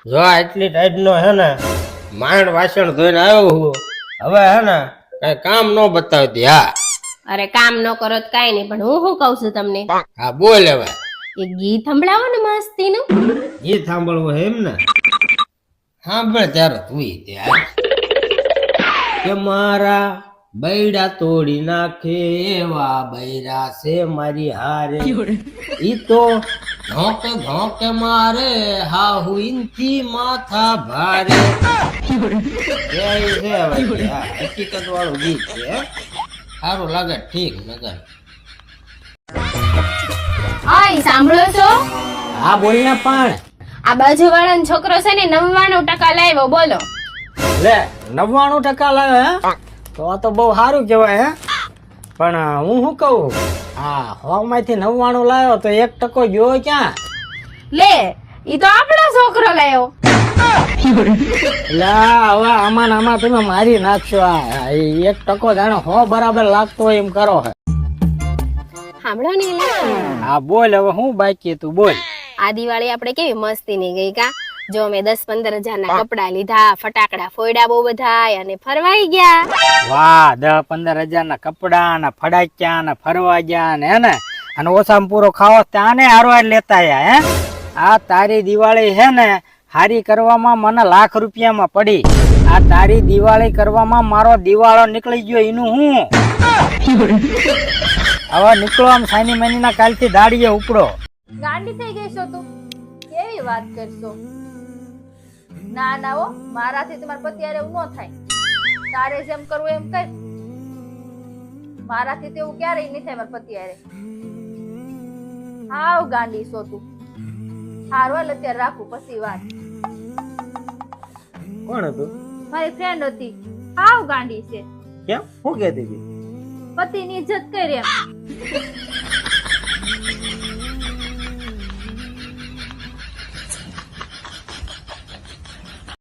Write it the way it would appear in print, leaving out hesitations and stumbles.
જો આટલી ટાઈટ નો હે ને માંડ વાસણ ધોઈને આવ્યો હું હવે હે ને કઈ કામ નો બતાવતી હા અરે કામ ન કરો તો કાઈ નહીં પણ હું શું કહું છું તમને હા બોલ હવે એક ગીત સંભળાવો ને મસ્તીનું ગીત સાંભળવું એમ ને સાંભળ ત્યારે તું ત્યાં કે મારા બૈડા તોડી નાખે એવા બૈરા છે મારી હારે ઈ તો ધોકે મારે હા હું ઇનથી માથા ભારે એ છે ભાઈ આ હકીકત વાળું ગીત છે સારું લાગે ઠીક નગર ઓય સાંભળો છો હા બોલ ને પણ આ બાજુવાળાનો છોકરો છે ને 99% લાવ્યો બોલો લે 99% લાવે હે તો આ તો બહુ સારું કહેવાય હે પણ હું શું કહું હા 100 માંથી 99 લાવ્યો તો 1% ગયો ક્યાં લે ઈ તો આપણો છોકરો લાવ્યો એટલે હવે આમાં તમે મારી નાખશો આ 1% જાણે 100 બરાબર લાગતો હોય એમ કરો હે સાંભળો ને હા બોલ હવે હું બાકી તું બોલ આ દિવાળી આપણે કેવી મસ્તી ની ગઈ કા જો મેં 10-15 હજારના કપડા લીધા ફટાકડા ફોડ્યા બહુ બધા અને ફરવાઈ ગયા વાહ 10-15 હજારના કપડા ને ફડાક્યા ને ફરવા ગયા ને હે ને અને ઓછામાં પૂરો ખાવો ત્યાં ને હારવાર લેતા આયા હે આ તારી દિવાળી હે ને હારી કરવામાં મને લાખ રૂપિયામાં પડી આ તારી દિવાળી કરવામાં મારો દિવાળો નીકળી ગયો એનું હું હવે નીકળો આમ સાની મહિના કાલથી દાડીએ ઉપડો ગાંડી થઈ ગઈ છો તું કેવી વાત કરશો ના ના હો મારાથી તમારા પતિ હારે એવું ન થાય તારે જેમ કરવું એમ કર મારાથી તેવું ક્યારેય નહીં થાય મારા પતિ હારે હાવ ગાંડી છો તું હારું હાલ અત્યારે રાખું પછી વાત કોણ હતું મારી ફ્રેન્ડ હતી હાવ ગાંડી છે કેમ શું કહેતી હતી પતિની ઇજ્જત કરી એમ